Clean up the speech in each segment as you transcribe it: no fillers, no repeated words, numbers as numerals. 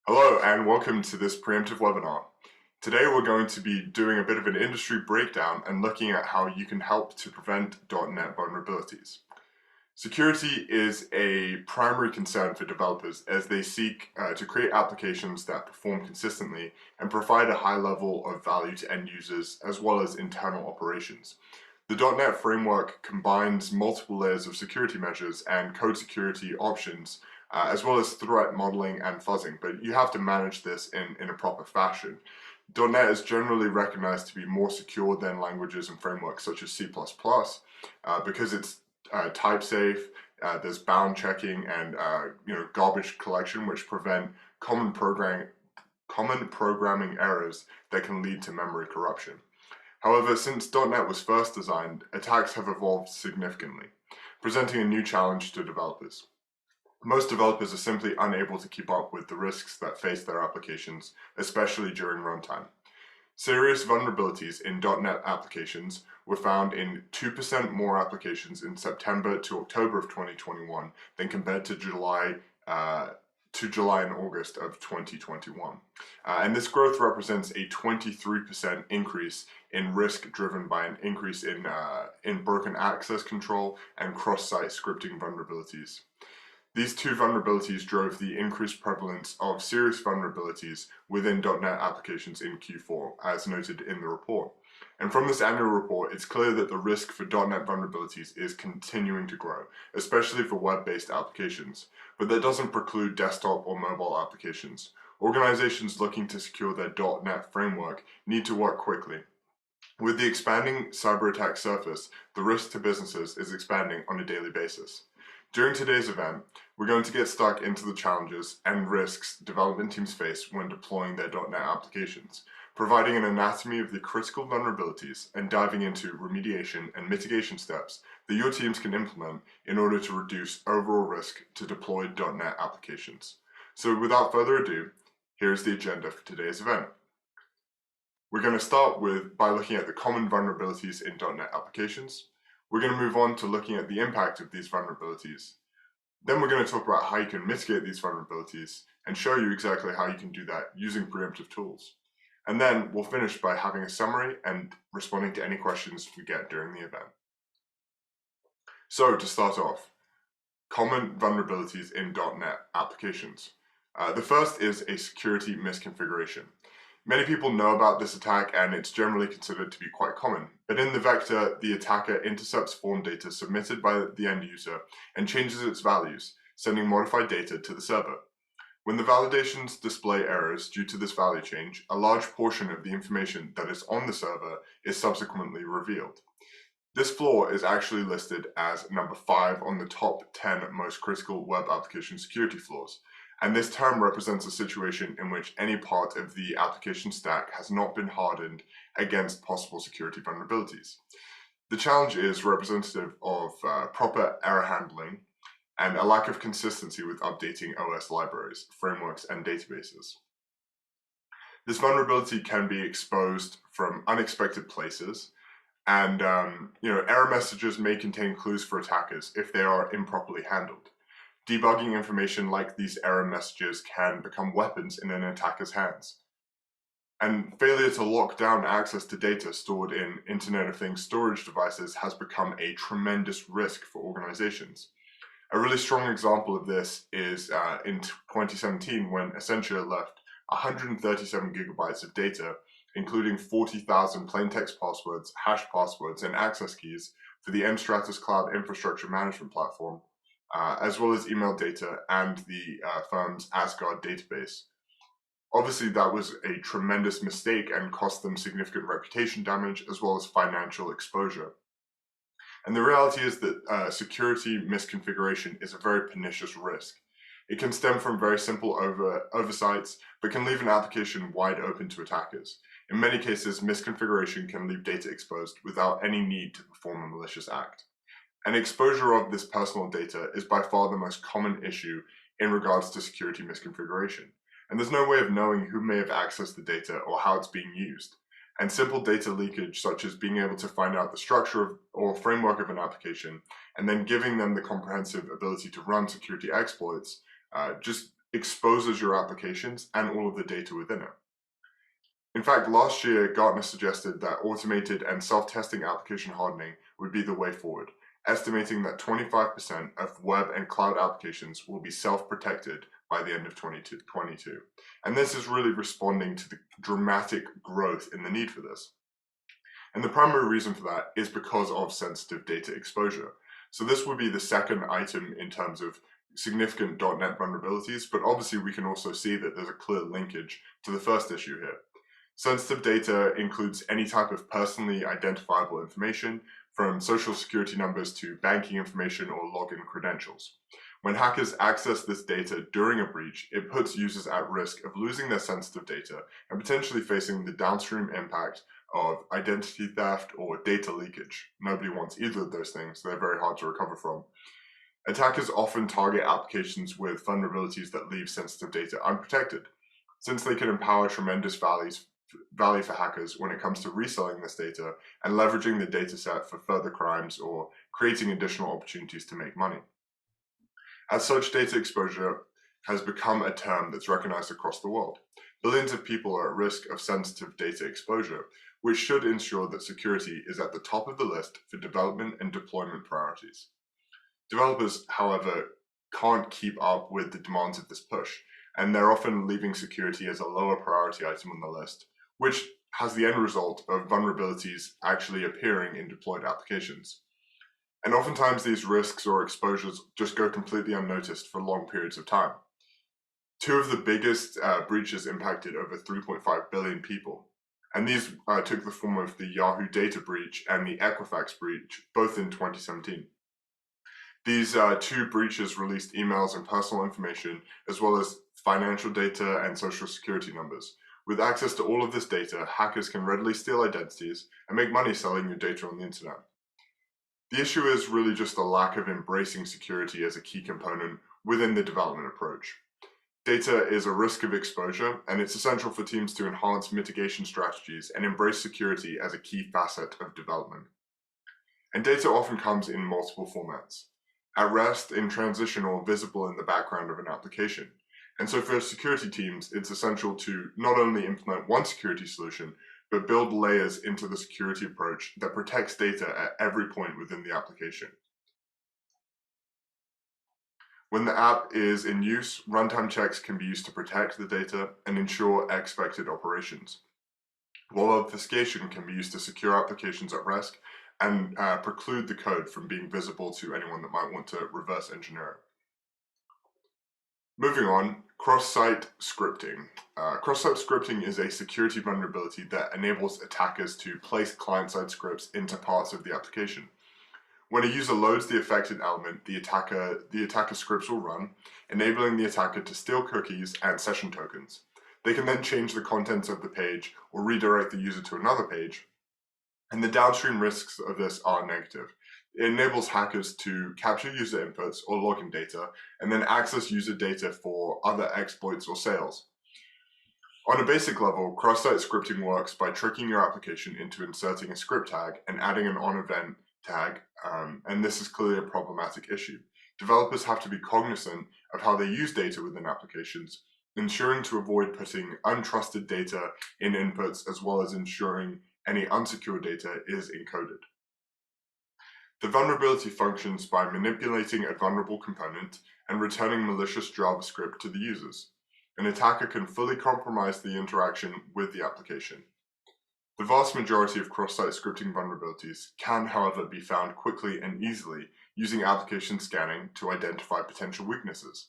Hello and welcome to this preemptive webinar. Today we're going to be doing a bit of an industry breakdown and looking at how you can help to prevent .NET vulnerabilities. Security is a primary concern for developers as they seek to create applications that perform consistently and provide a high level of value to end users as well as internal operations. The .NET framework combines multiple layers of security measures and code security options as well as threat modeling and fuzzing, but you have to manage this in a proper fashion. .NET is generally recognized to be more secure than languages and frameworks such as C++, because it's type safe, there's bound checking and garbage collection, which prevent common programming errors that can lead to memory corruption. However, since .NET was first designed, attacks have evolved significantly, presenting a new challenge to developers. Most developers are simply unable to keep up with the risks that face their applications, especially during runtime. Serious vulnerabilities in .NET applications were found in 2% more applications in September to October of 2021 than compared to July and August of 2021. And this growth represents a 23% increase in risk driven by an increase in broken access control and cross-site scripting vulnerabilities. These two vulnerabilities drove the increased prevalence of serious vulnerabilities within .NET applications in Q4, as noted in the report. And from this annual report, it's clear that the risk for .NET vulnerabilities is continuing to grow, especially for web-based applications. But that doesn't preclude desktop or mobile applications. Organizations looking to secure their .NET framework need to work quickly. With the expanding cyber attack surface, the risk to businesses is expanding on a daily basis. During today's event, we're going to get stuck into the challenges and risks development teams face when deploying their .NET applications, providing an anatomy of the critical vulnerabilities and diving into remediation and mitigation steps that your teams can implement in order to reduce overall risk to deployed .NET applications. So without further ado, here's the agenda for today's event. We're going to start by looking at the common vulnerabilities in .NET applications. We're going to move on to looking at the impact of these vulnerabilities. Then we're going to talk about how you can mitigate these vulnerabilities and show you exactly how you can do that using preemptive tools. And then we'll finish by having a summary and responding to any questions we get during the event. So to start off, common vulnerabilities in .NET applications. The first is a security misconfiguration. Many people know about this attack and it's generally considered to be quite common, but in the vector, the attacker intercepts form data submitted by the end user and changes its values, sending modified data to the server. When the validations display errors due to this value change, a large portion of the information that is on the server is subsequently revealed. This flaw is actually listed as number 5 on the top 10 most critical web application security flaws. And this term represents a situation in which any part of the application stack has not been hardened against possible security vulnerabilities. The challenge is representative of proper error handling and a lack of consistency with updating OS libraries, frameworks, and databases. This vulnerability can be exposed from unexpected places, and error messages may contain clues for attackers if they are improperly handled. Debugging information like these error messages can become weapons in an attacker's hands. And failure to lock down access to data stored in Internet of Things storage devices has become a tremendous risk for organizations. A really strong example of this is in 2017 when Accenture left 137 gigabytes of data, including 40,000 plaintext passwords, hash passwords, and access keys for the mStratus Cloud Infrastructure Management Platform, as well as email data and the firm's Asgard database. Obviously, that was a tremendous mistake and cost them significant reputation damage as well as financial exposure. And the reality is that security misconfiguration is a very pernicious risk. It can stem from very simple oversights, but can leave an application wide open to attackers. In many cases, misconfiguration can leave data exposed without any need to perform a malicious act. And exposure of this personal data is by far the most common issue in regards to security misconfiguration. And there's no way of knowing who may have accessed the data or how it's being used. And simple data leakage, such as being able to find out the structure or framework of an application, and then giving them the comprehensive ability to run security exploits, just exposes your applications and all of the data within it. In fact, last year, Gartner suggested that automated and self-testing application hardening would be the way forward, estimating that 25% of web and cloud applications will be self-protected by the end of 2022. And this is really responding to the dramatic growth in the need for this. And the primary reason for that is because of sensitive data exposure. So this would be the second item in terms of significant .NET vulnerabilities, but obviously we can also see that there's a clear linkage to the first issue here. Sensitive data includes any type of personally identifiable information, from social security numbers to banking information or login credentials. When hackers access this data during a breach, it puts users at risk of losing their sensitive data and potentially facing the downstream impact of identity theft or data leakage. Nobody wants either of those things. They're very hard to recover from. Attackers often target applications with vulnerabilities that leave sensitive data unprotected, since they can empower tremendous value for hackers when it comes to reselling this data and leveraging the data set for further crimes or creating additional opportunities to make money. As such, data exposure has become a term that's recognized across the world. Billions of people are at risk of sensitive data exposure, which should ensure that security is at the top of the list for development and deployment priorities. Developers, however, can't keep up with the demands of this push, and they're often leaving security as a lower priority item on the list, which has the end result of vulnerabilities actually appearing in deployed applications. And oftentimes these risks or exposures just go completely unnoticed for long periods of time. Two of the biggest breaches impacted over 3.5 billion people. And these took the form of the Yahoo data breach and the Equifax breach, both in 2017. These two breaches released emails and personal information, as well as financial data and social security numbers. With access to all of this data, hackers can readily steal identities and make money selling your data on the internet. The issue is really just a lack of embracing security as a key component within the development approach. Data is a risk of exposure, and it's essential for teams to enhance mitigation strategies and embrace security as a key facet of development. And data often comes in multiple formats: at rest, in transition, or visible in the background of an application. And so for security teams, it's essential to not only implement one security solution, but build layers into the security approach that protects data at every point within the application. When the app is in use, runtime checks can be used to protect the data and ensure expected operations, while obfuscation can be used to secure applications at rest and preclude the code from being visible to anyone that might want to reverse engineer it. Moving on, Crosssite scripting. Crosssite scripting is a security vulnerability that enables attackers to place client-side scripts into parts of the application. When a user loads the affected element, the attacker scripts will run, enabling the attacker to steal cookies and session tokens. They can then change the contents of the page or redirect the user to another page, and the downstream risks of this are negative. It enables hackers to capture user inputs or login data and then access user data for other exploits or sales. On a basic level, cross-site scripting works by tricking your application into inserting a script tag and adding an on-event tag, and this is clearly a problematic issue. Developers have to be cognizant of how they use data within applications, ensuring to avoid putting untrusted data in inputs, as well as ensuring any unsecured data is encoded. The vulnerability functions by manipulating a vulnerable component and returning malicious JavaScript to the users. An attacker can fully compromise the interaction with the application. The vast majority of cross-site scripting vulnerabilities can, however, be found quickly and easily using application scanning to identify potential weaknesses.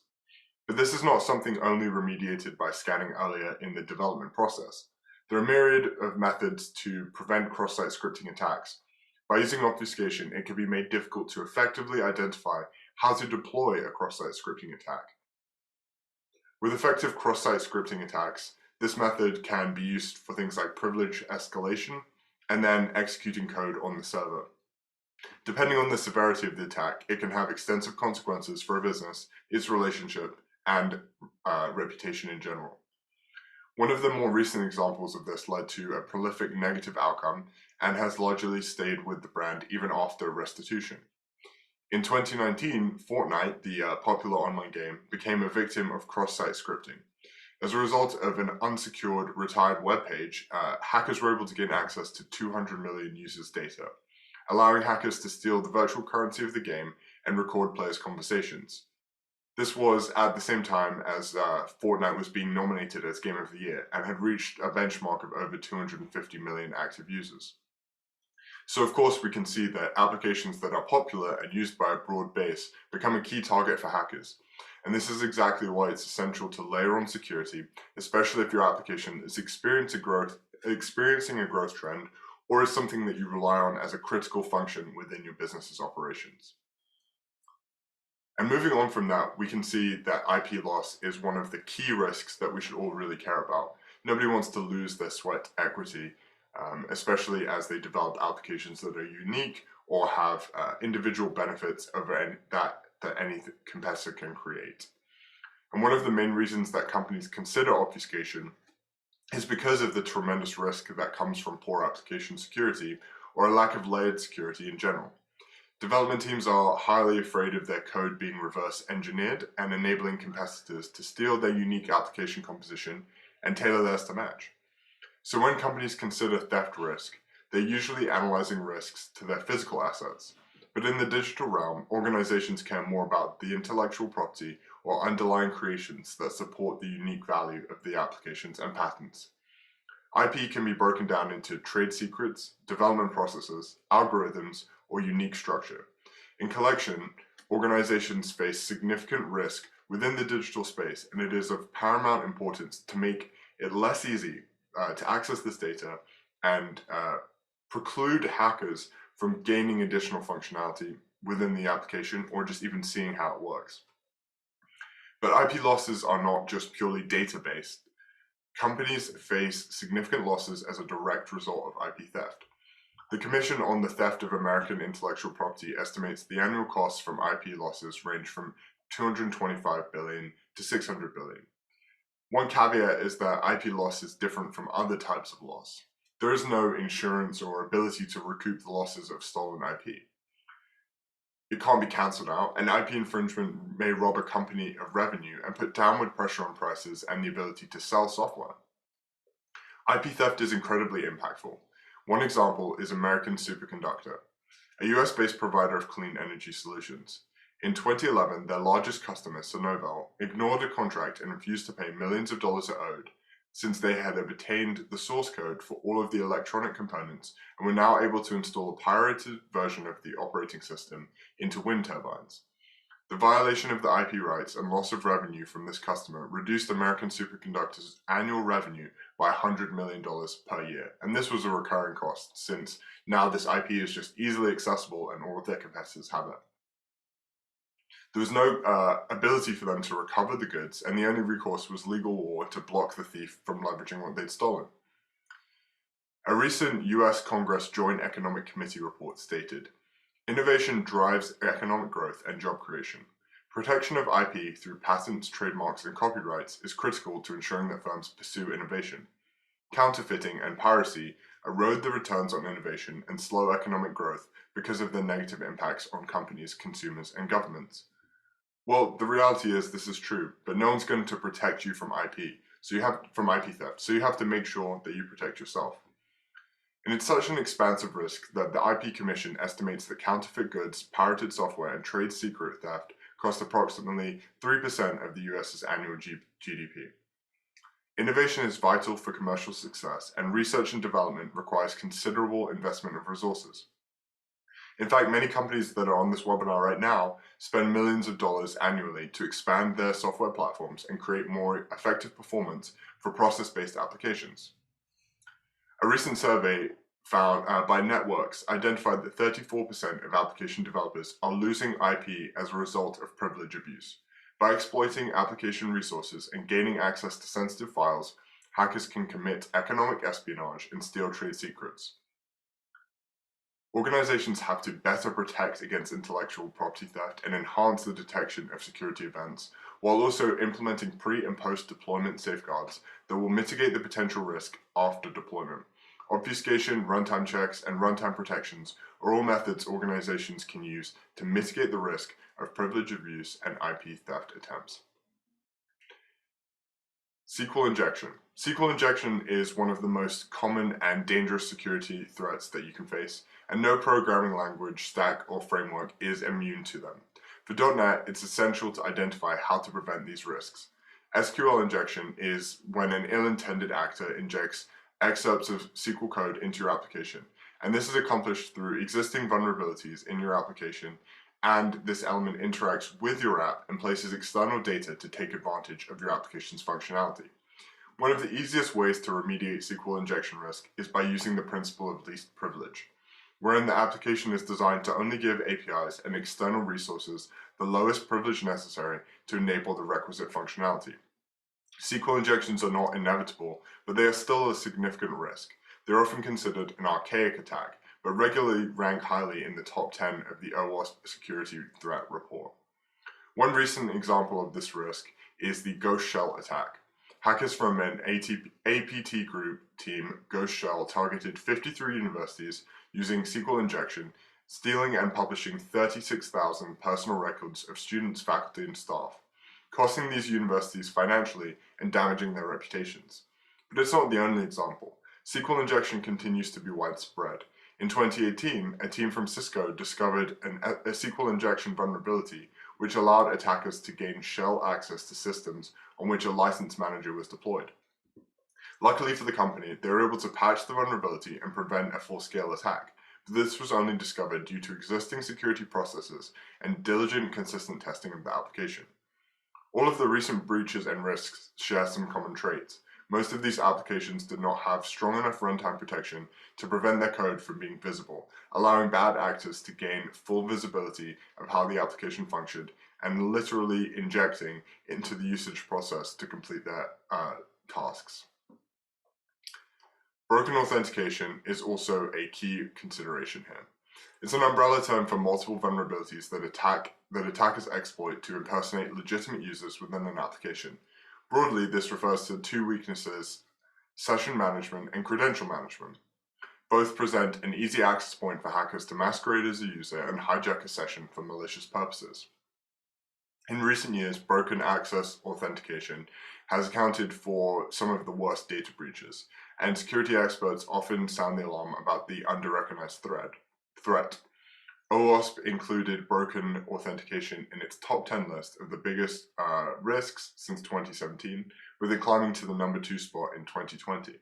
But this is not something only remediated by scanning earlier in the development process. There are a myriad of methods to prevent cross-site scripting attacks. By using obfuscation, it can be made difficult to effectively identify how to deploy a cross-site scripting attack. With effective cross-site scripting attacks, this method can be used for things like privilege escalation and then executing code on the server. Depending on the severity of the attack, it can have extensive consequences for a business, its relationship, and reputation in general. One of the more recent examples of this led to a prolific negative outcome and has largely stayed with the brand even after restitution. In 2019, Fortnite, the popular online game, became a victim of cross-site scripting. As a result of an unsecured retired web page, hackers were able to gain access to 200 million users' data, allowing hackers to steal the virtual currency of the game and record players' conversations. This was at the same time as Fortnite was being nominated as Game of the Year and had reached a benchmark of over 250 million active users. So of course we can see that applications that are popular and used by a broad base become a key target for hackers. And this is exactly why it's essential to layer on security, especially if your application is experiencing a growth trend, or is something that you rely on as a critical function within your business's operations. And moving on from that, we can see that IP loss is one of the key risks that we should all really care about. Nobody wants to lose their sweat equity, especially as they develop applications that are unique or have individual benefits over that any competitor can create. And one of the main reasons that companies consider obfuscation is because of the tremendous risk that comes from poor application security or a lack of layered security in general. Development teams are highly afraid of their code being reverse engineered and enabling competitors to steal their unique application composition and tailor theirs to match. So when companies consider theft risk, they're usually analyzing risks to their physical assets. But in the digital realm, organizations care more about the intellectual property or underlying creations that support the unique value of the applications and patents. IP can be broken down into trade secrets, development processes, algorithms, or unique structure. In collection, organizations face significant risk within the digital space, and it is of paramount importance to make it less easy to access this data and preclude hackers from gaining additional functionality within the application or just even seeing how it works. But IP losses are not just purely data-based. Companies face significant losses as a direct result of IP theft. The Commission on the Theft of American Intellectual Property estimates the annual costs from IP losses range from $225 billion to $600 billion. One caveat is that IP loss is different from other types of loss. There is no insurance or ability to recoup the losses of stolen IP. It can't be cancelled out, and IP infringement may rob a company of revenue and put downward pressure on prices and the ability to sell software. IP theft is incredibly impactful. One example is American Superconductor, a US-based provider of clean energy solutions. In 2011, their largest customer, Sonovel, ignored a contract and refused to pay millions of dollars it owed, since they had obtained the source code for all of the electronic components and were now able to install a pirated version of the operating system into wind turbines. The violation of the IP rights and loss of revenue from this customer reduced American Superconductor's annual revenue by $100 million per year, and this was a recurring cost since now this IP is just easily accessible and all of their competitors have it. There was no ability for them to recover the goods, and the only recourse was legal war to block the thief from leveraging what they'd stolen. A recent US Congress Joint Economic Committee report stated, "Innovation drives economic growth and job creation. Protection of IP through patents, trademarks, and copyrights is critical to ensuring that firms pursue innovation. Counterfeiting and piracy erode the returns on innovation and slow economic growth because of their negative impacts on companies, consumers, and governments." Well, the reality is this is true, but no one's going to protect you from IP theft, so you have to make sure that you protect yourself. And it's such an expansive risk that the IP Commission estimates that counterfeit goods, pirated software, and trade secret theft cost approximately 3% of the US's annual GDP. Innovation is vital for commercial success, and research and development requires considerable investment of resources. In fact, many companies that are on this webinar right now spend millions of dollars annually to expand their software platforms and create more effective performance for process-based applications. A recent survey found by Networks identified that 34% of application developers are losing IP as a result of privilege abuse. By exploiting application resources and gaining access to sensitive files, hackers can commit economic espionage and steal trade secrets. Organizations have to better protect against intellectual property theft and enhance the detection of security events, while also implementing pre- and post-deployment safeguards that will mitigate the potential risk after deployment. Obfuscation, runtime checks, and runtime protections are all methods organizations can use to mitigate the risk of privilege abuse and IP theft attempts. SQL injection. SQL injection is one of the most common and dangerous security threats that you can face, and no programming language, stack, or framework is immune to them. For .NET, it's essential to identify how to prevent these risks. SQL injection is when an ill-intended actor injects excerpts of SQL code into your application, and this is accomplished through existing vulnerabilities in your application, and this element interacts with your app and places external data to take advantage of your application's functionality. One of the easiest ways to remediate SQL injection risk is by using the principle of least privilege, wherein the application is designed to only give APIs and external resources the lowest privilege necessary to enable the requisite functionality. SQL injections are not inevitable, but they are still a significant risk. They're often considered an archaic attack, but regularly rank highly in the top 10 of the OWASP Security Threat Report. One recent example of this risk is the Ghost Shell attack. Hackers from an APT group team, Ghost Shell, targeted 53 universities using SQL injection, stealing and publishing 36,000 personal records of students, faculty, and staff, costing these universities financially and damaging their reputations. But it's not the only example. SQL injection continues to be widespread. In 2018, a team from Cisco discovered a SQL injection vulnerability which allowed attackers to gain shell access to systems on which a license manager was deployed. Luckily for the company, they were able to patch the vulnerability and prevent a full-scale attack, but this was only discovered due to existing security processes and diligent, consistent testing of the application. All of the recent breaches and risks share some common traits. Most of these applications did not have strong enough runtime protection to prevent their code from being visible, allowing bad actors to gain full visibility of how the application functioned and literally injecting into the usage process to complete their tasks. Broken authentication is also a key consideration here. It's an umbrella term for multiple vulnerabilities that attackers exploit to impersonate legitimate users within an application. Broadly, this refers to two weaknesses: session management and credential management. Both present an easy access point for hackers to masquerade as a user and hijack a session for malicious purposes. In recent years, broken access authentication has accounted for some of the worst data breaches, and security experts often sound the alarm about the under-recognized threat. OWASP included broken authentication in its top 10 list of the biggest risks since 2017, with it climbing to the number 2 spot in 2020.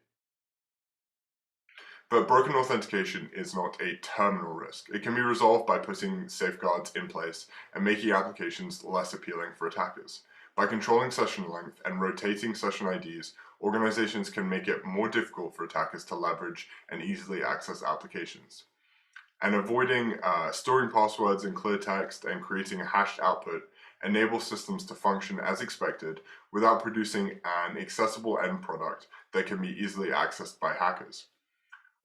But broken authentication is not a terminal risk. It can be resolved by putting safeguards in place and making applications less appealing for attackers. By controlling session length and rotating session IDs, organizations can make it more difficult for attackers to leverage and easily access applications. And avoiding storing passwords in clear text and creating a hashed output enables systems to function as expected without producing an accessible end product that can be easily accessed by hackers.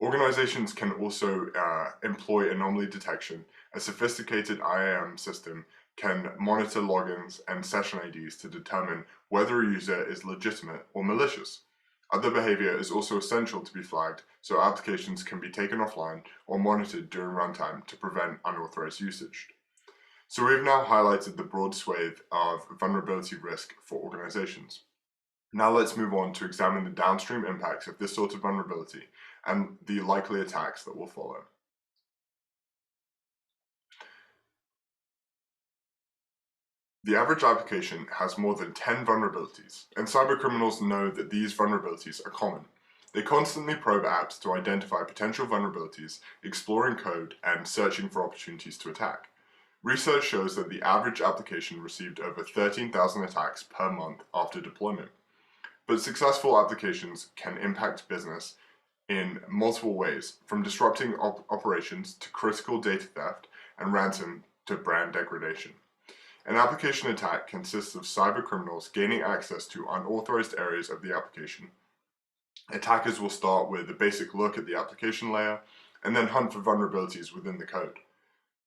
Organizations can also employ anomaly detection. A sophisticated IAM system can monitor logins and session IDs to determine whether a user is legitimate or malicious. Other behavior is also essential to be flagged, so applications can be taken offline or monitored during runtime to prevent unauthorized usage. So we've now highlighted the broad swathe of vulnerability risk for organizations. Now let's move on to examine the downstream impacts of this sort of vulnerability and the likely attacks that will follow. The average application has more than 10 vulnerabilities, and cybercriminals know that these vulnerabilities are common. They constantly probe apps to identify potential vulnerabilities, exploring code, and searching for opportunities to attack. Research shows that the average application received over 13,000 attacks per month after deployment. But successful applications can impact business in multiple ways, from disrupting operations to critical data theft and ransom to brand degradation. An application attack consists of cybercriminals gaining access to unauthorized areas of the application. Attackers will start with a basic look at the application layer and then hunt for vulnerabilities within the code.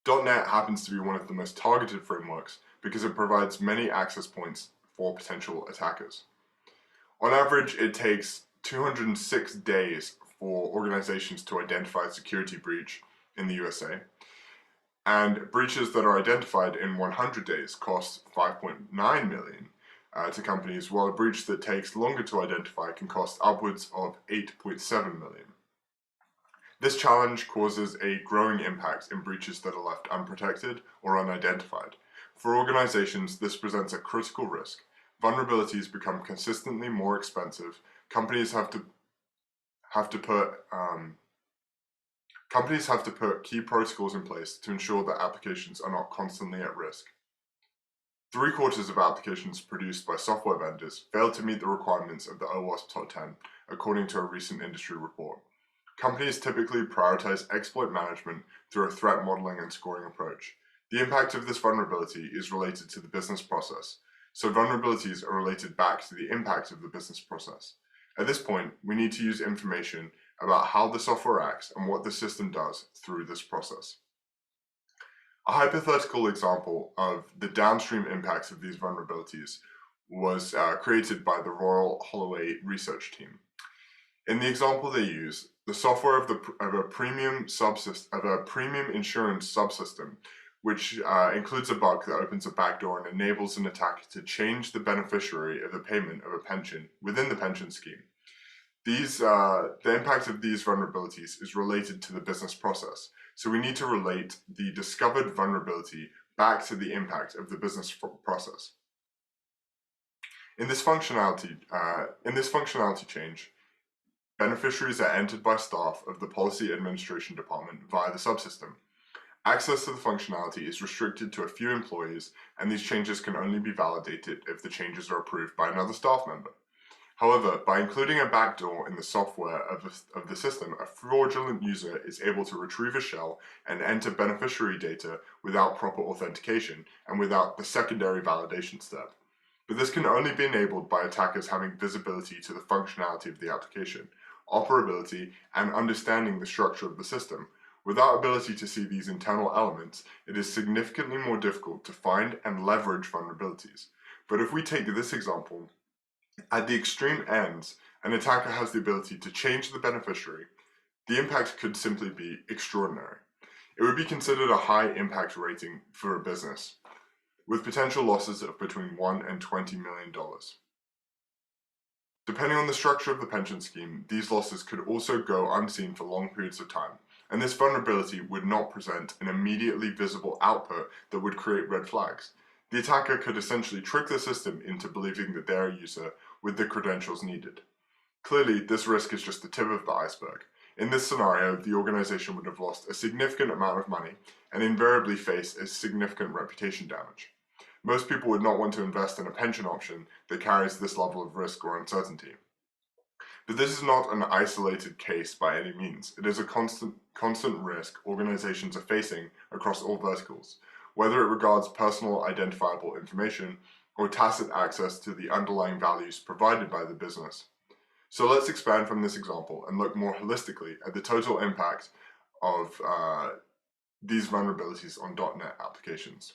.NET happens to be one of the most targeted frameworks because it provides many access points for potential attackers. On average, it takes 206 days for organizations to identify a security breach in the USA. And breaches that are identified in 100 days cost 5.9 million to companies, while a breach that takes longer to identify can cost upwards of 8.7 million. This challenge causes a growing impact in breaches that are left unprotected or unidentified. For organizations, this presents a critical risk. Vulnerabilities become consistently more expensive. Companies have to put key protocols in place to ensure that applications are not constantly at risk. 3/4 of applications produced by software vendors fail to meet the requirements of the OWASP Top 10, according to a recent industry report. Companies typically prioritize exploit management through a threat modeling and scoring approach. The impact of this vulnerability is related to the business process, so vulnerabilities are related back to the impact of the business process. At this point, we need to use information about how the software acts and what the system does through this process. A hypothetical example of the downstream impacts of these vulnerabilities was created by the Royal Holloway research team. In the example they use, the software of a premium insurance subsystem, which includes a bug that opens a backdoor and enables an attacker to change the beneficiary of the payment of a pension within the pension scheme. The impact of these vulnerabilities is related to the business process, so we need to relate the discovered vulnerability back to the impact of the business process. In this functionality change, beneficiaries are entered by staff of the Policy Administration Department via the subsystem. Access to the functionality is restricted to a few employees, and these changes can only be validated if the changes are approved by another staff member. However, by including a backdoor in the software of the system, a fraudulent user is able to retrieve a shell and enter beneficiary data without proper authentication and without the secondary validation step. But this can only be enabled by attackers having visibility to the functionality of the application, operability, and understanding the structure of the system. Without ability to see these internal elements, it is significantly more difficult to find and leverage vulnerabilities. But if we take this example, at the extreme ends, an attacker has the ability to change the beneficiary. The impact could simply be extraordinary. It would be considered a high impact rating for a business, with potential losses of between $1 and $20 million. Depending on the structure of the pension scheme, these losses could also go unseen for long periods of time, and this vulnerability would not present an immediately visible output that would create red flags. The attacker could essentially trick the system into believing that they're a user with the credentials needed. Clearly, this risk is just the tip of the iceberg. In this scenario, the organization would have lost a significant amount of money and invariably face a significant reputation damage. Most people would not want to invest in a pension option that carries this level of risk or uncertainty. But this is not an isolated case by any means. It is a constant risk organizations are facing across all verticals, whether it regards personal identifiable information or tacit access to the underlying values provided by the business. So let's expand from this example and look more holistically at the total impact of these vulnerabilities on .NET applications.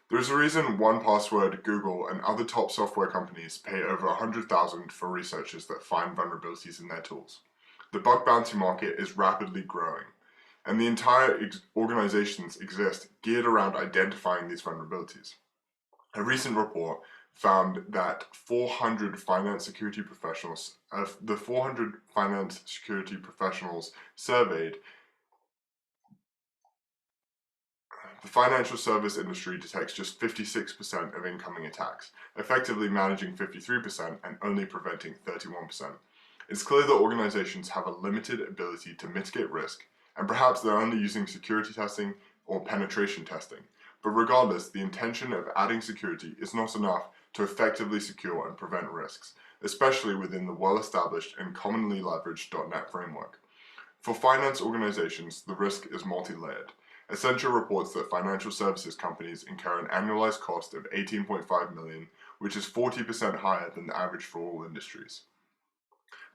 There's a reason 1Password, Google, and other top software companies pay over $100,000 for researchers that find vulnerabilities in their tools. The bug bounty market is rapidly growing, and the entire organizations exist geared around identifying these vulnerabilities. A recent report found that 400 finance security professionals, the 400 finance security professionals surveyed, the financial service industry detects just 56% of incoming attacks, effectively managing 53% and only preventing 31%. It's clear that organizations have a limited ability to mitigate risk, and perhaps they're only using security testing or penetration testing. But regardless, the intention of adding security is not enough to effectively secure and prevent risks, especially within the well-established and commonly leveraged .NET framework. For finance organizations, the risk is multi-layered. Accenture reports that financial services companies incur an annualized cost of $18.5 million, which is 40% higher than the average for all industries.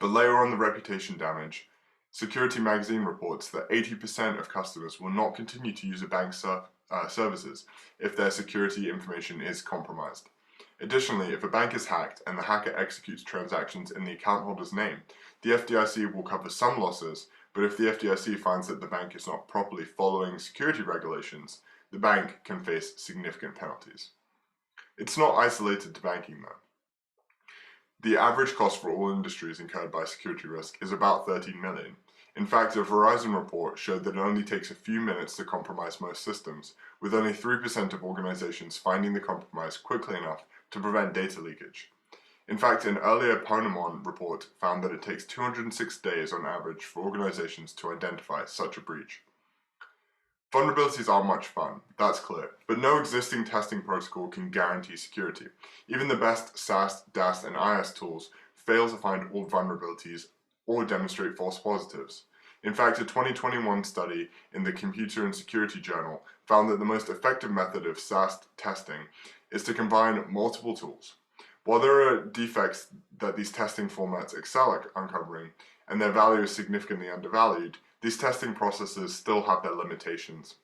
But layer on the reputation damage. Security Magazine reports that 80% of customers will not continue to use a bank's services if their security information is compromised. Additionally, if a bank is hacked and the hacker executes transactions in the account holder's name, the FDIC will cover some losses, but if the FDIC finds that the bank is not properly following security regulations, the bank can face significant penalties. It's not isolated to banking though. The average cost for all industries incurred by security risk is about 13 million. In fact, a Verizon report showed that it only takes a few minutes to compromise most systems, with only 3% of organizations finding the compromise quickly enough to prevent data leakage. In fact, an earlier Ponemon report found that it takes 206 days on average for organizations to identify such a breach. Vulnerabilities are much fun, that's clear, but no existing testing protocol can guarantee security. Even the best SAST, DAST, and IS tools fail to find all vulnerabilities or demonstrate false positives. In fact, a 2021 study in the Computer and Security Journal found that the most effective method of SAST testing is to combine multiple tools. While there are defects that these testing formats excel at uncovering, and their value is significantly undervalued, these testing processes still have their limitations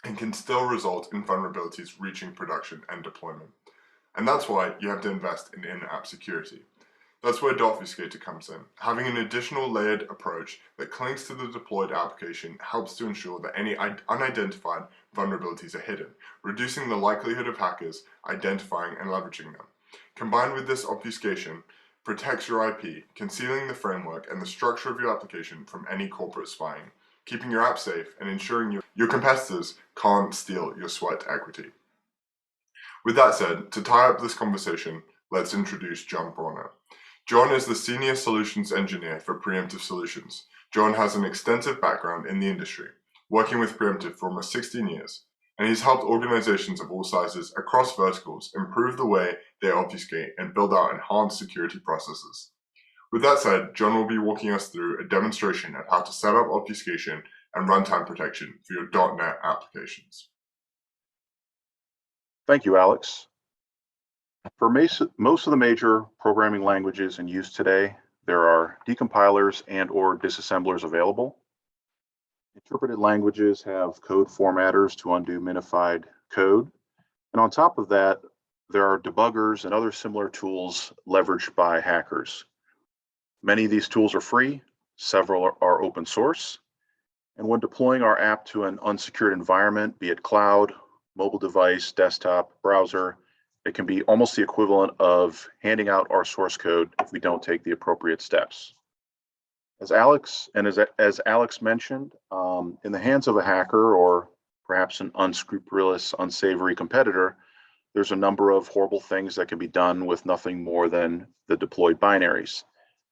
and can still result in vulnerabilities reaching production and deployment. And that's why you have to invest in in-app security. That's where Obfuscator comes in. Having an additional layered approach that clinks to the deployed application helps to ensure that any unidentified vulnerabilities are hidden, reducing the likelihood of hackers identifying and leveraging them. Combined with this obfuscation, protects your IP, concealing the framework and the structure of your application from any corporate spying, keeping your app safe and ensuring your competitors can't steal your sweat equity. With that said, to tie up this conversation, let's introduce John Bronner. John is the Senior Solutions Engineer for PreEmptive Solutions. John has an extensive background in the industry, working with PreEmptive for almost 16 years, and he's helped organizations of all sizes across verticals improve the way they obfuscate and build out enhanced security processes. With that said, John will be walking us through a demonstration of how to set up obfuscation and runtime protection for your .NET applications. Thank you, Alex. For most of the major programming languages in use today, there are decompilers and or disassemblers available. Interpreted languages have code formatters to undo minified code. And on top of that, there are debuggers and other similar tools leveraged by hackers. Many of these tools are free, several are open source. And when deploying our app to an unsecured environment, be it cloud, mobile device, desktop, browser, it can be almost the equivalent of handing out our source code if we don't take the appropriate steps. As Alex mentioned, in the hands of a hacker or perhaps an unscrupulous, unsavory competitor, there's a number of horrible things that can be done with nothing more than the deployed binaries.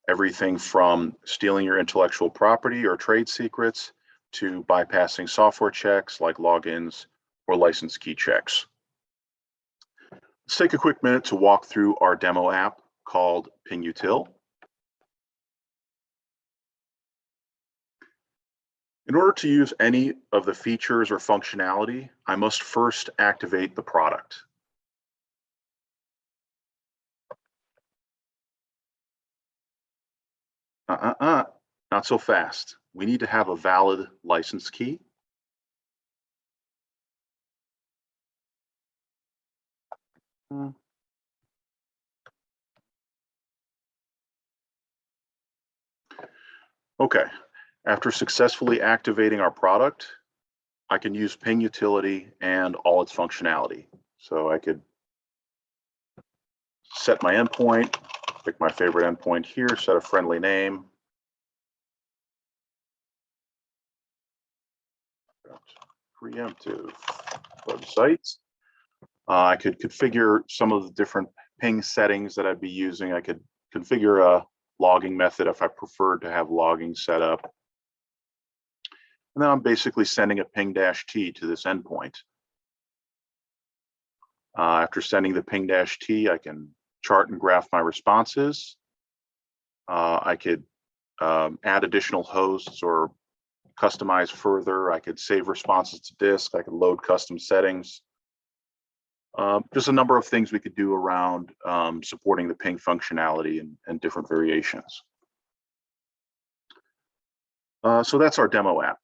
Everything from stealing your intellectual property or trade secrets to bypassing software checks like logins or license key checks. Let's take a quick minute to walk through our demo app called PingUtil. In order to use any of the features or functionality, I must first activate the product. Not so fast. We need to have a valid license key. Okay, after successfully activating our product, I can use PingUtility and all its functionality. So I could set my endpoint, pick my favorite endpoint here, set a friendly name. PreEmptive websites. I could configure some of the different ping settings that I'd be using. I could configure a logging method if I preferred to have logging set up. And then I'm basically sending a ping-t to this endpoint. After sending the ping-t, I can chart and graph my responses. I could add additional hosts or customize further. I could save responses to disk. I could load custom settings. Just a number of things we could do around supporting the ping functionality and different variations. So that's our demo app.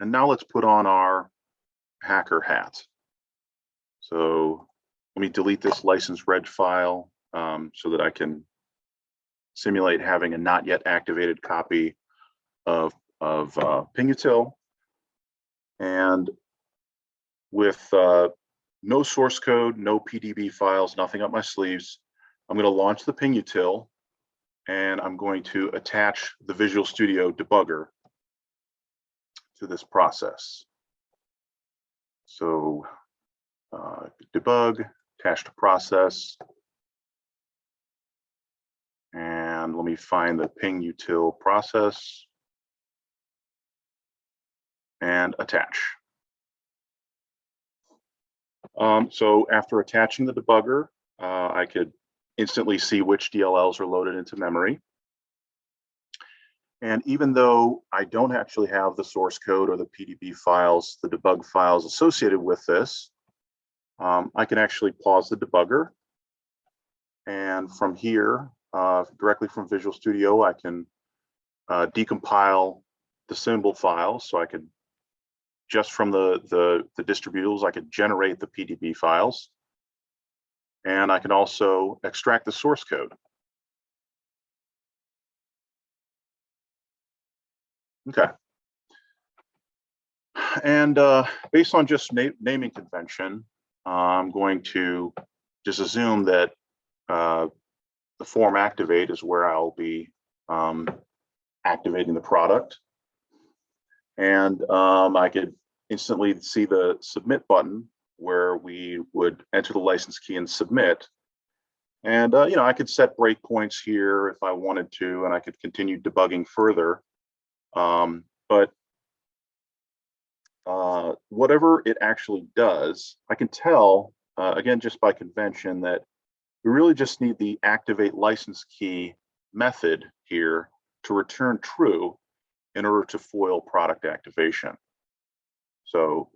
And now let's put on our hacker hat. So let me delete this license reg file so that I can simulate having a not yet activated copy of PingUtil. And with no source code, no PDB files, nothing up my sleeves, I'm going to launch the PingUtil, and I'm going to attach the Visual Studio debugger to this process. So debug, attach to process, and let me find the PingUtil process and attach. So after attaching the debugger, I could instantly see which DLLs are loaded into memory. And even though I don't actually have the source code or the PDB files, the debug files associated with this, I can actually pause the debugger. And from here, directly from Visual Studio, I can decompile the symbol files. So I could, just from the distributables, I could generate the PDB files. And I can also extract the source code. Okay. And based on just naming convention, I'm going to just assume that the form activate is where I'll be activating the product. And I could instantly see the submit button where we would enter the license key and submit. And you know, I could set breakpoints here if I wanted to, and I could continue debugging further. But whatever it actually does, I can tell, again, just by convention, that we really just need the activate license key method here to return true in order to foil product activation. So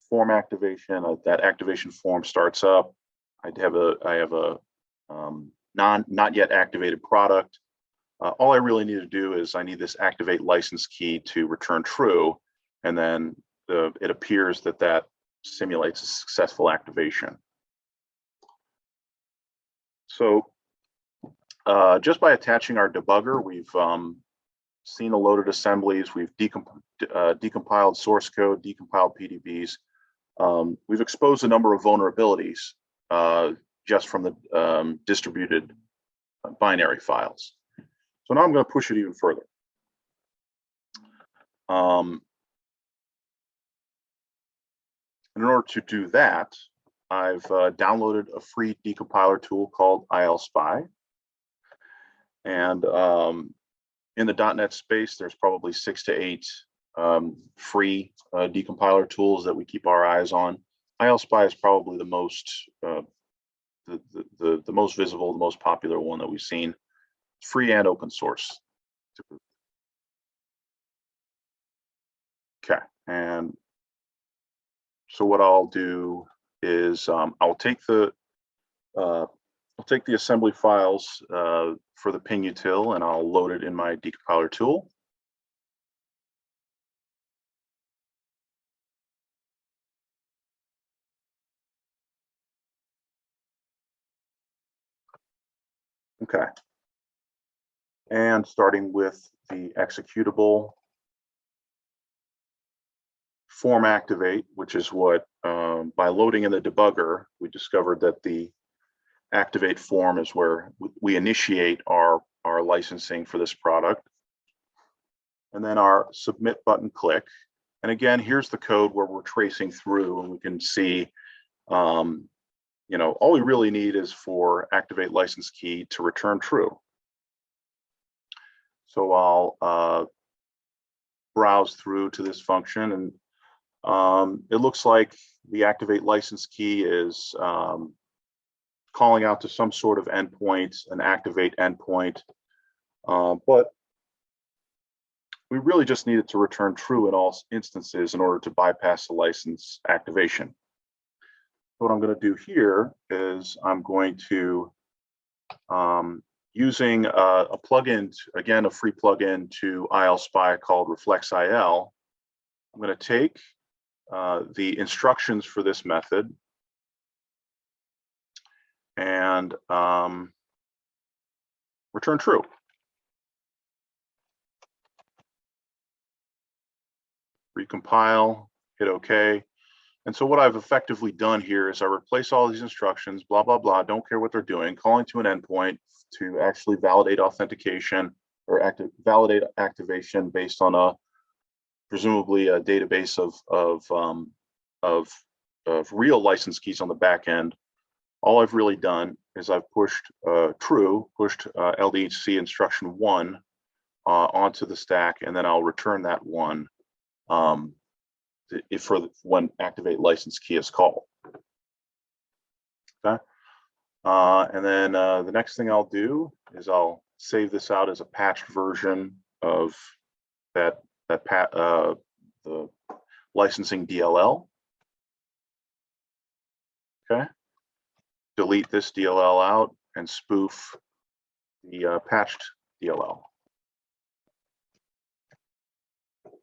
form activation, that activation form starts up. I have a not yet activated product. All I really need to do is I need this activate license key to return true, and then it appears that simulates a successful activation. So just by attaching our debugger, we've seen the loaded assemblies, we've decompiled source code, decompiled PDBs. We've exposed a number of vulnerabilities just from the distributed binary files. So now I'm going to push it even further. And in order to do that, I've downloaded a free decompiler tool called ILSpy. And in the .NET space, there's probably 6 to 8 free decompiler tools that we keep our eyes on. ILSpy is probably the most the most visible, the most popular one that we've seen. It's free and open source. Okay, and so what I'll do is I'll take the assembly files for the PingUtil, and I'll load it in my decompiler tool. Okay. And starting with the executable form activate, which is what, by loading in the debugger, we discovered that the activate form is where we initiate our licensing for this product. And then our submit button click. And again, here's the code where we're tracing through, and we can see, you know, all we really need is for activate license key to return true. So I'll browse through to this function, and it looks like the activate license key is calling out to some sort of endpoint, an activate endpoint, but we really just need it to return true in all instances in order to bypass the license activation. What I'm going to do here is I'm going to, using a plugin, again, a free plugin to ILSpy called ReflexIL, I'm going to take the instructions for this method, and return true. Recompile, hit OK. And so what I've effectively done here is I replace all these instructions, blah, blah, blah, don't care what they're doing, calling to an endpoint to actually validate authentication or validate activation based on presumably a database of real license keys on the back end. All I've really done is I've pushed LDHC instruction 1 onto the stack, and then I'll return that 1 when activate license key is called. Okay. And then the next thing I'll do is I'll save this out as a patched version of the licensing DLL. Okay. Delete this DLL out and spoof the patched DLL.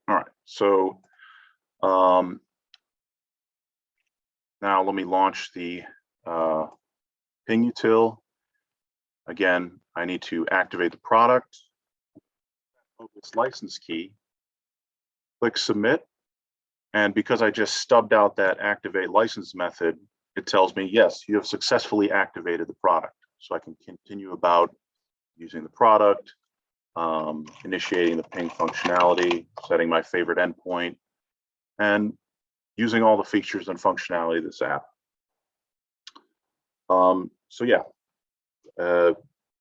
All right. So now let me launch the ping util. Again, I need to activate the product of this license key. Click submit. And because I just stubbed out that activate license method, it tells me, yes, you have successfully activated the product. So I can continue about using the product, initiating the ping functionality, setting my favorite endpoint, and using all the features and functionality of this app. So yeah,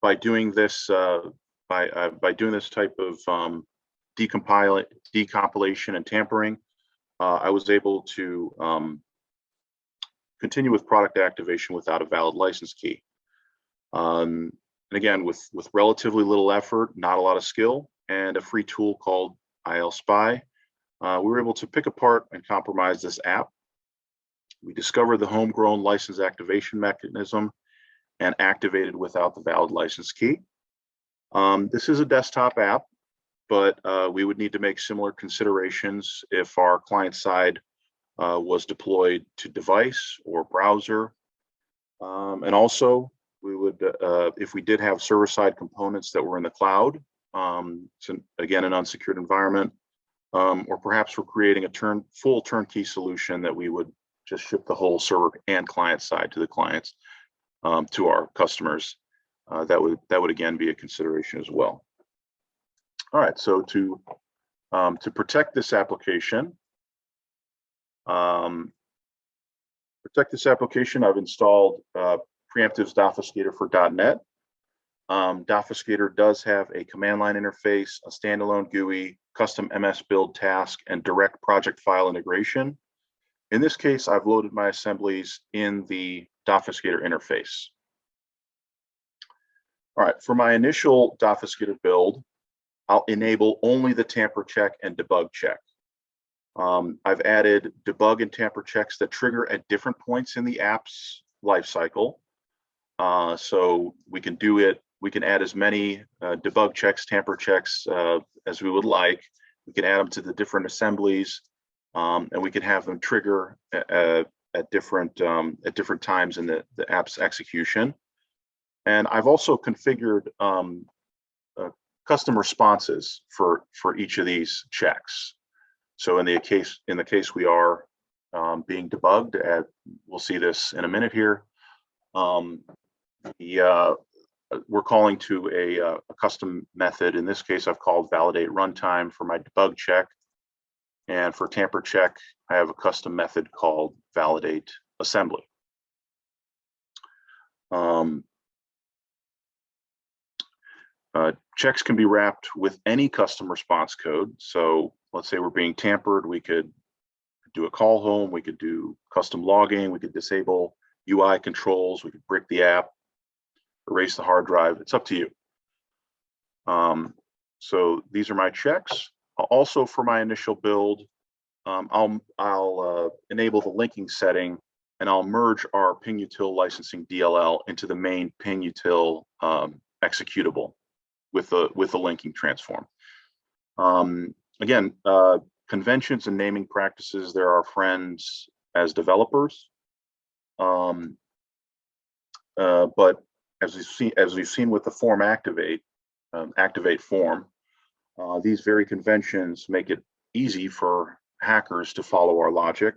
by doing this type of decompilation and tampering, I was able to continue with product activation without a valid license key. And again, with relatively little effort, not a lot of skill, and a free tool called ILSpy, we were able to pick apart and compromise this app. We discovered the homegrown license activation mechanism and activated without the valid license key. This is a desktop app, but we would need to make similar considerations if our client side was deployed to device or browser. And also, we would, if we did have server-side components that were in the cloud, so again, an unsecured environment, or perhaps we're creating a full turnkey solution that we would just ship the whole server and client side to the clients, to our customers. That would again be a consideration as well. All right, so to protect this application, I've installed PreEmptive's Obfuscator for .NET. Obfuscator does have a command line interface, a standalone GUI, custom MS build task, and direct project file integration. In this case, I've loaded my assemblies in the Obfuscator interface. All right, for my initial Obfuscator build, I'll enable only the tamper check and debug check. I've added debug and tamper checks that trigger at different points in the app's lifecycle. So we can add as many debug checks, tamper checks as we would like. We can add them to the different assemblies, and we can have them trigger at different times in the app's execution. And I've also configured custom responses for each of these checks. So in the case we are being debugged, we'll see this in a minute here. We're calling to a custom method. In this case, I've called validate runtime for my debug check. And for tamper check, I have a custom method called validate assembly. Checks can be wrapped with any custom response code. So let's say we're being tampered, we could do a call home, we could do custom logging, we could disable UI controls, we could brick the app, erase the hard drive. It's up to you. So these are my checks. Also, for my initial build, I'll enable the linking setting, and I'll merge our PingUtil licensing DLL into the main PingUtil executable with the linking transform. Again, conventions and naming practices, they're our friends as developers. but as we've seen with the form activate form, these very conventions make it easy for hackers to follow our logic.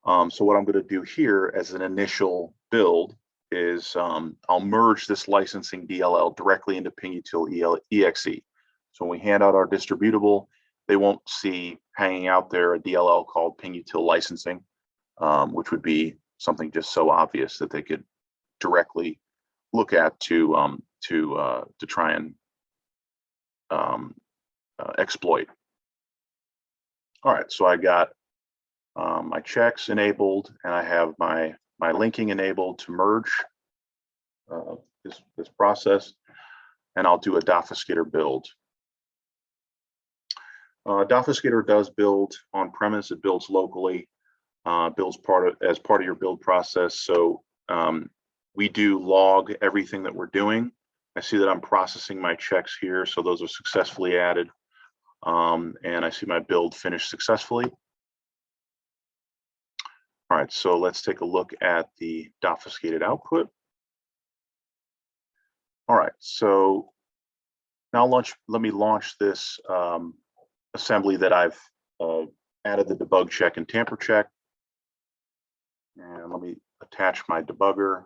So what I'm going to do here as an initial build is I'll merge this licensing DLL directly into PingUtil.exe. So when we hand out our distributable, they won't see hanging out there a DLL called PingUtil licensing, which would be something just so obvious that they could directly look at to try and exploit. All right, so I got my checks enabled, and I have my linking enabled to merge this process, and I'll do a Dofuscator build. Dofuscator does build on premise. It builds locally, builds as part of your build process. So we do log everything that we're doing. I see that I'm processing my checks here, so those are successfully added. And I see my build finished successfully. All right, so let's take a look at the Dofuscated output. All right, so now let me launch this assembly that I've added the debug check and tamper check. And let me attach my debugger.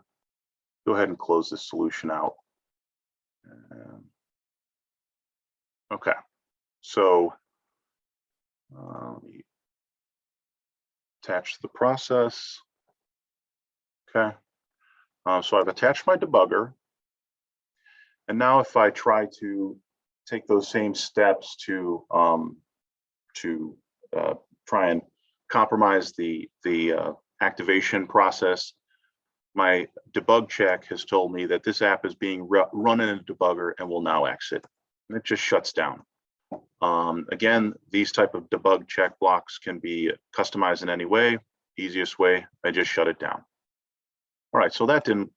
Go ahead and close this solution out. Okay, so let me attach the process. Okay, so I've attached my debugger. And now if I try to take those same steps to try and compromise the activation process, my debug check has told me that this app is being run in a debugger and will now exit. And it just shuts down. Again, these type of debug check blocks can be customized in any way. Easiest way, I just shut it down. All right, so that didn't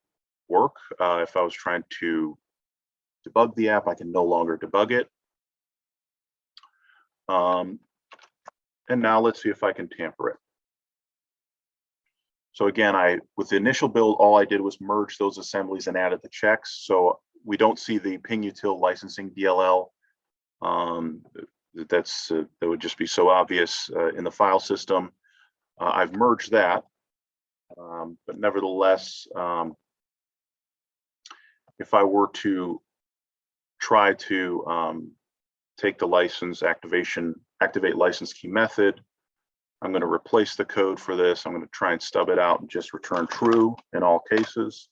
work. If I was trying to debug the app, I can no longer debug it. And now let's see if I can tamper it. So again, with the initial build, all I did was merge those assemblies and added the checks. So we don't see the PingUtil licensing DLL. That would just be so obvious in the file system. I've merged that, but nevertheless, if I were to try to take the license activate license key method, I'm going to replace the code for this. I'm going to try and stub it out and just return true in all cases.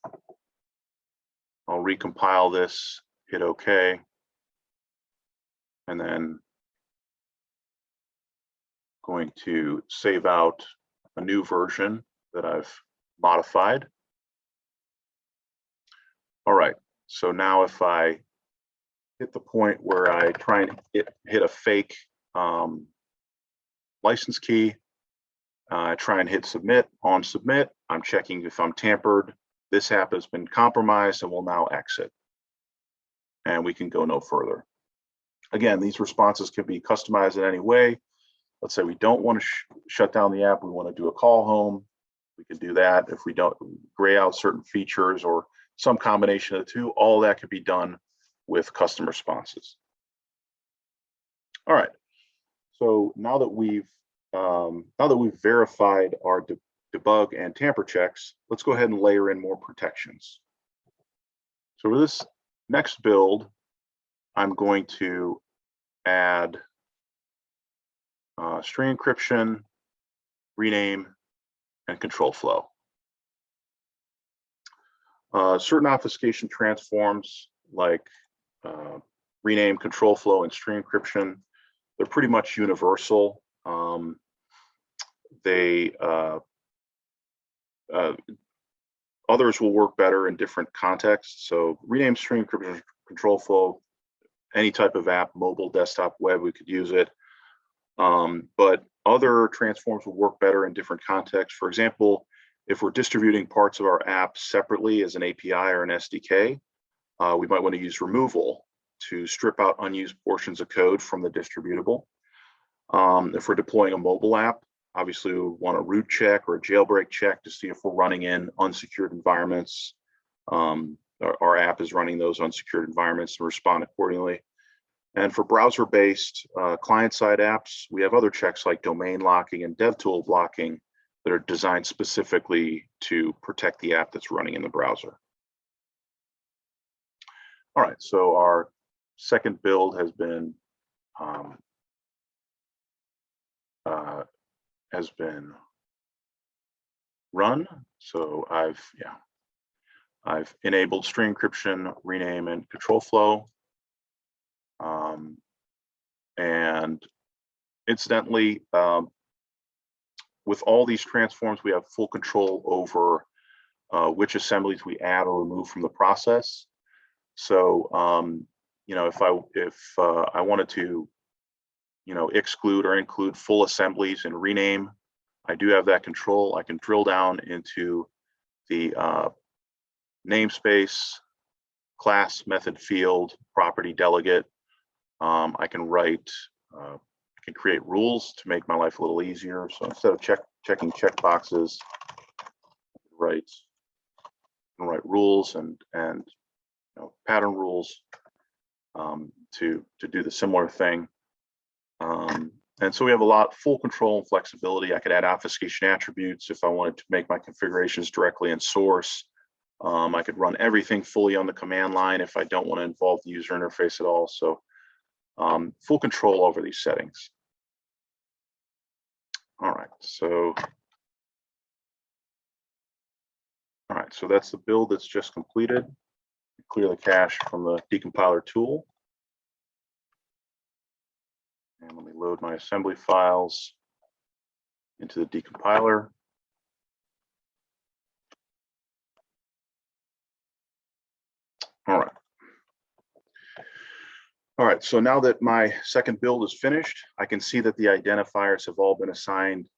I'll recompile this, hit OK, and then going to save out a new version that I've modified. All right, so now if I hit the point where I try and hit a fake license key, try and hit submit. On submit, I'm checking if I'm tampered. This app has been compromised and will now exit. And we can go no further. Again, these responses can be customized in any way. Let's say we don't want to shut down the app. We want to do a call home. We can do that. If we don't gray out certain features or some combination of the two, all that could be done with custom responses. All right. So now that we've verified our debug and tamper checks, let's go ahead and layer in more protections. So for this next build, I'm going to add string encryption, rename, and control flow. Certain obfuscation transforms like rename, control flow, and string encryption, they're pretty much universal. Others will work better in different contexts. So rename, string encryption, control flow, any type of app, mobile, desktop, web, we could use it. But other transforms will work better in different contexts. For example, if we're distributing parts of our app separately as an API or an SDK, we might want to use removal to strip out unused portions of code from the distributable. If we're deploying a mobile app, obviously we want a root check or a jailbreak check to see if we're running in unsecured environments our app is running those unsecured environments and respond accordingly. And for browser-based client-side apps, we have other checks like domain locking and DevTool blocking that are designed specifically to protect the app that's running in the browser. All right, so our second build has been run. So I've enabled stream encryption, rename, and control flow. And incidentally, with all these transforms, we have full control over which assemblies we add or remove from the process. So, if I wanted to, exclude or include full assemblies and rename, I do have that control. I can drill down into the namespace, class, method, field, property, delegate. I can create rules to make my life a little easier. So instead of checking checkboxes, write rules and pattern rules to do the similar thing. And so we have full control and flexibility. I could add obfuscation attributes if I wanted to make my configurations directly in source. I could run everything fully on the command line if I don't want to involve the user interface at all. So full control over these settings. All right, so that's the build that's just completed. Clear the cache from the decompiler tool. And let me load my assembly files into the decompiler. All right, so now that my second build is finished, I can see that the identifiers have all been assigned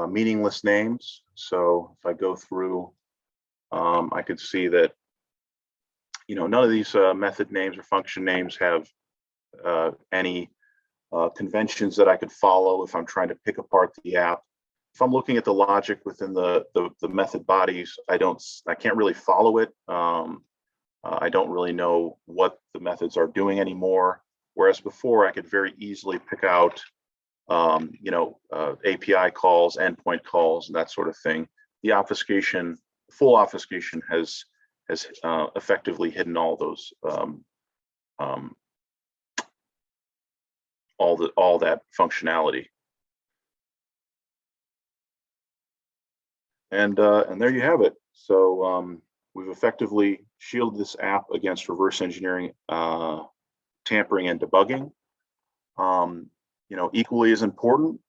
meaningless names. So if I go through, I could see that none of these method names or function names have any conventions that I could follow if I'm trying to pick apart the app. If I'm looking at the logic within the method bodies, I can't really follow it. I don't really know what the methods are doing anymore. Whereas before, I could very easily pick out, API calls, endpoint calls, and that sort of thing. The obfuscation, full obfuscation, has effectively hidden all those, all that functionality. And there you have it. So we've effectively shielded this app against reverse engineering, tampering, and debugging. Equally as important,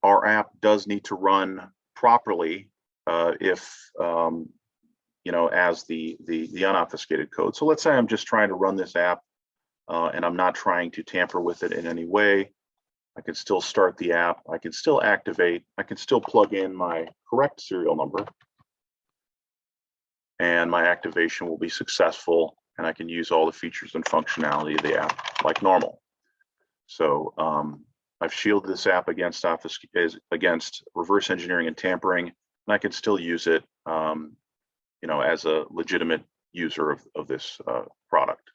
our app does need to run properly if as the unobfuscated code. So let's say I'm just trying to run this app and I'm not trying to tamper with it in any way. I can still start the app. I can still activate. I can still plug in my correct serial number, and my activation will be successful, and I can use all the features and functionality of the app like normal. So I've shielded this app against reverse engineering and tampering, and I can still use it, as a legitimate user of this product.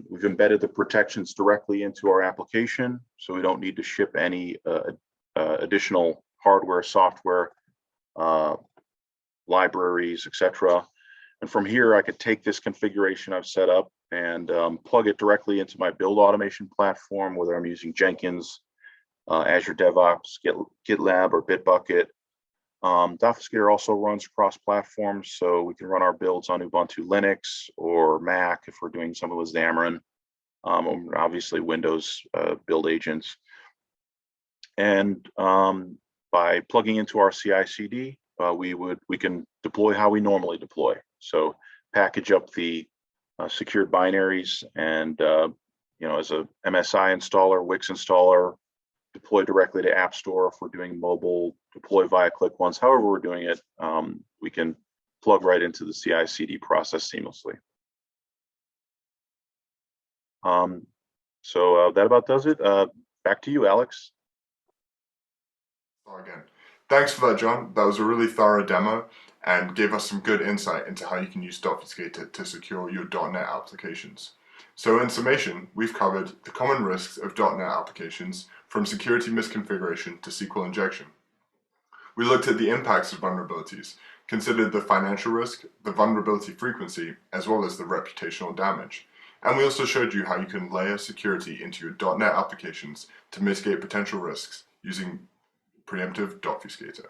We've embedded the protections directly into our application, so we don't need to ship any additional hardware, software, libraries, etc. And from here, I could take this configuration I've set up and plug it directly into my build automation platform, whether I'm using Jenkins, Azure DevOps, GitLab, or Bitbucket. The Obfuscator also runs cross-platforms, so we can run our builds on Ubuntu Linux or Mac if we're doing something with Xamarin, obviously Windows build agents. And by plugging into our CI/CD, we can deploy how we normally deploy. So package up the secured binaries and as a MSI installer, Wix installer, deploy directly to App Store if we're doing mobile, deploy via ClickOnce. However we're doing it, we can plug right into the CI/CD process seamlessly. So that about does it. Back to you, Alex. Again, thanks for that, John. That was a really thorough demo, and gave us some good insight into how you can use Obfuscator to secure your .NET applications. So in summation, we've covered the common risks of .NET applications from security misconfiguration to SQL injection. We looked at the impacts of vulnerabilities, considered the financial risk, the vulnerability frequency, as well as the reputational damage. And we also showed you how you can layer security into your .NET applications to mitigate potential risks using PreEmptive Obfuscator.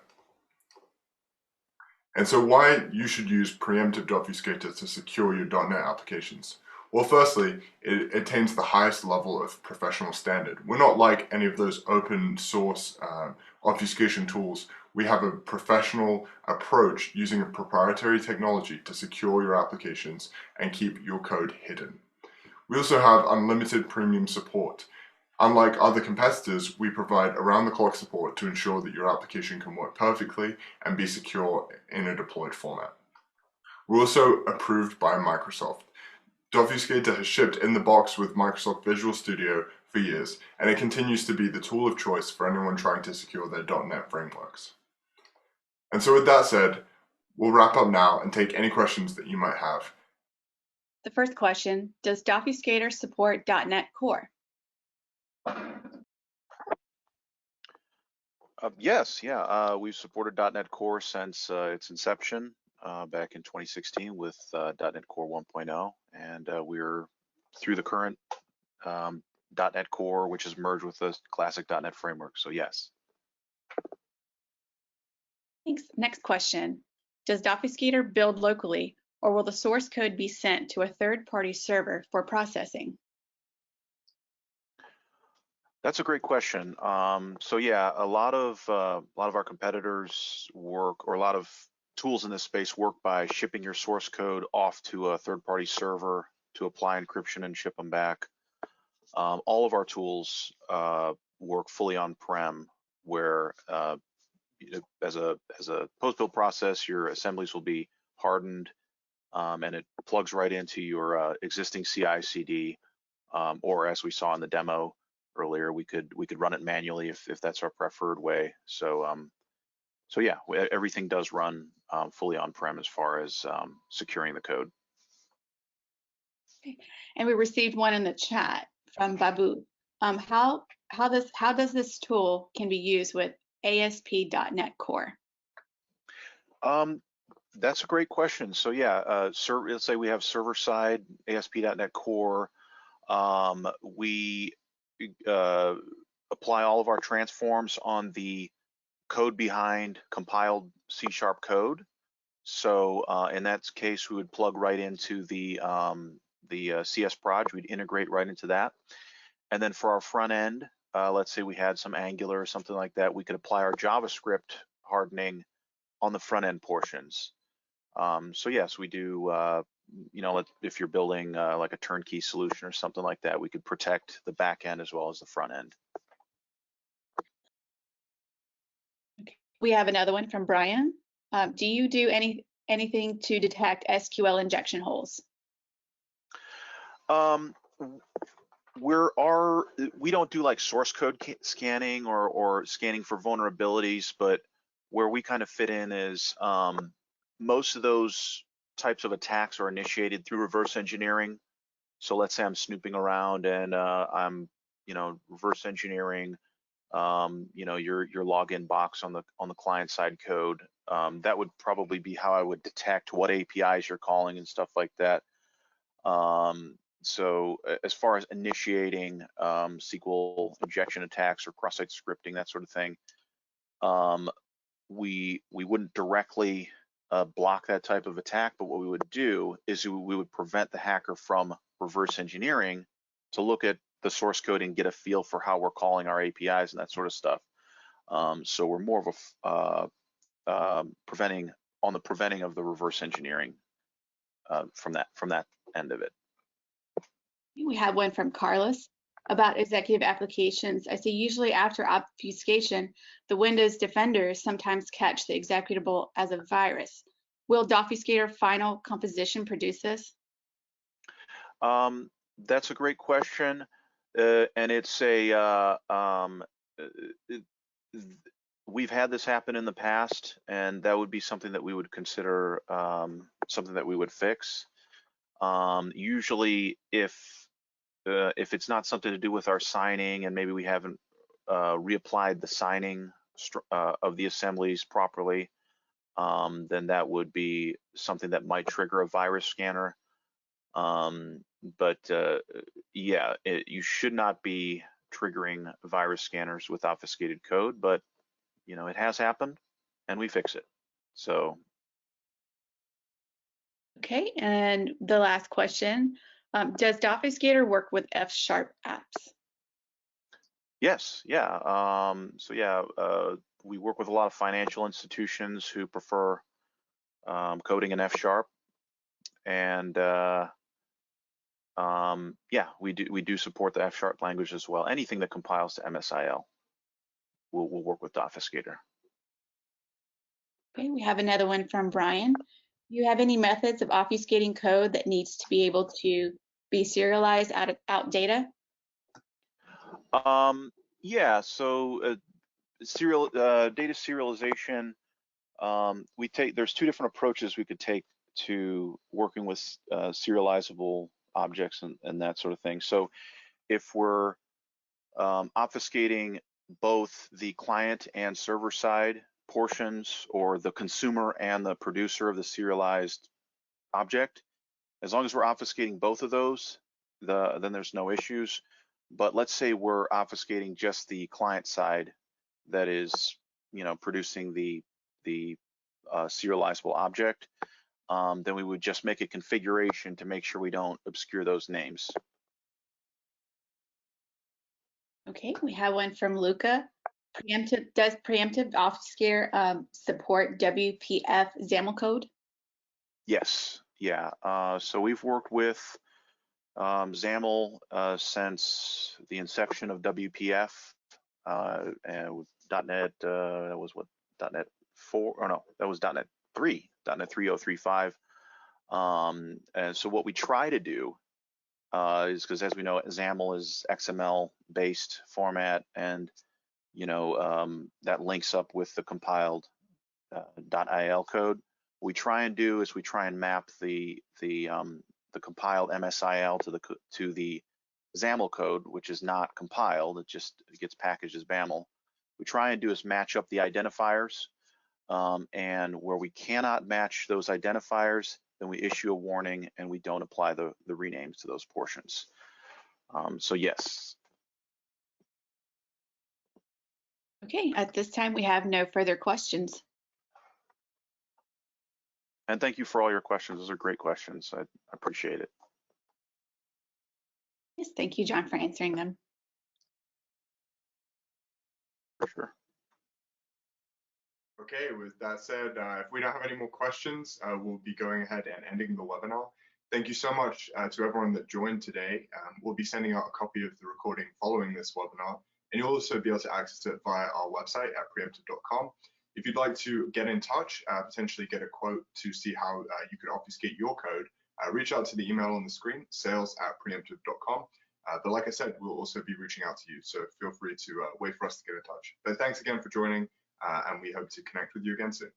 And so why you should use PreEmptive Obfuscator to secure your .NET applications? Well, firstly, it attains the highest level of professional standard. We're not like any of those open source obfuscation tools. We have a professional approach using a proprietary technology to secure your applications and keep your code hidden. We also have unlimited premium support. Unlike other competitors, we provide around-the-clock support to ensure that your application can work perfectly and be secure in a deployed format. We're also approved by Microsoft. Obfuscator has shipped in the box with Microsoft Visual Studio for years, and it continues to be the tool of choice for anyone trying to secure their .NET frameworks. And so with that said, we'll wrap up now and take any questions that you might have. The first question, does Obfuscator support .NET Core? Yes, yeah, we've supported .NET Core since its inception back in 2016 with .NET Core 1.0, and we're through the current .NET Core, which is merged with the classic .NET framework, so yes. Thanks. Next question, does Obfuscator build locally, or will the source code be sent to a third-party server for processing? That's a great question. So yeah, a lot of our competitors work, or a lot of tools in this space work by shipping your source code off to a third-party server to apply encryption and ship them back. All of our tools work fully on-prem, where as a post-build process, your assemblies will be hardened, and it plugs right into your existing CI/CD, or as we saw in the demo earlier, we could run it manually if that's our preferred way. So so yeah, everything does run fully on-prem as far as securing the code. Okay. And we received one in the chat from Babu. How does this tool can be used with ASP.NET Core? That's a great question. So yeah, let's say we have server-side ASP.NET Core. We apply all of our transforms on the code behind compiled C# code. So in that case, we would plug right into the CS project. We'd integrate right into that. And then for our front end, let's say we had some Angular or something like that, we could apply our JavaScript hardening on the front end portions. So yes, we do. If you're building like a turnkey solution or something like that, we could protect the back end as well as the front end. Okay. We have another one from Brian. Do you do anything to detect SQL injection holes? We don't do like source code scanning or scanning for vulnerabilities, but where we kind of fit in is most of those types of attacks are initiated through reverse engineering. So let's say I'm snooping around and I'm reverse engineering your login box on the client side code. That would probably be how I would detect what APIs you're calling and stuff like that. So as far as initiating SQL injection attacks or cross-site scripting, that sort of thing, we wouldn't directly block that type of attack, but what we would do is we would prevent the hacker from reverse engineering to look at the source code and get a feel for how we're calling our APIs and that sort of stuff. So we're more of a preventing of the reverse engineering from that end of it. We have one from Carlos about executive applications. I say usually after obfuscation, the Windows defenders sometimes catch the executable as a virus. Will Obfuscator final composition produce this? That's a great question, and it's a we've had this happen in the past, and that would be something that we would consider something that we would fix. Usually, if it's not something to do with our signing, and maybe we haven't reapplied the signing of the assemblies properly, then that would be something that might trigger a virus scanner. But yeah, you should not be triggering virus scanners with obfuscated code, but you know, it has happened and we fix it. So Okay, and the last question, does Obfuscator work with F# apps? yes, yeah. So yeah, we work with a lot of financial institutions who prefer coding in F#, and yeah, we do support the F# language as well. Anything that compiles to MSIL will work with Obfuscator. Okay, we have another one from Brian. Do you have any methods of obfuscating code that needs to be able to be serialized out data? Yeah, so data serialization, there's two different approaches we could take to working with serializable objects and that sort of thing. So if we're obfuscating both the client and server side portions, or the consumer and the producer of the serialized object, as long as we're obfuscating both of those, then there's no issues. But let's say we're obfuscating just the client side that is, you know, producing the serializable object, then we would just make a configuration to make sure we don't obscure those names. Okay, we have one from Luca. Does preemptive obfuscate support WPF XAML code? Yes, yeah. So we've worked with XAML since the inception of WPF, and with .NET, that was what, .NET 4, or no, that was .NET 3, .NET 3.0.3.5. And so what we try to do is, because as we know, XAML is XML based format, and you know, that links up with the compiled .il code. What we try and do is we try and map the compiled MSIL to the XAML code, which is not compiled. It gets packaged as BAML. We try and do is match up the identifiers, and where we cannot match those identifiers, then we issue a warning and we don't apply the renames to those portions. So yes. Okay, at this time we have no further questions. And thank you for all your questions. Those are great questions. I appreciate it. Yes, thank you, John, for answering them. For sure. Okay, with that said, if we don't have any more questions, we'll be going ahead and ending the webinar. Thank you so much to everyone that joined today. We'll be sending out a copy of the recording following this webinar, and you'll also be able to access it via our website at preemptive.com. If you'd like to get in touch, potentially get a quote to see how you could obfuscate your code, reach out to the email on the screen, sales@preemptive.com. But like I said, we'll also be reaching out to you, so feel free to wait for us to get in touch. But thanks again for joining, and we hope to connect with you again soon.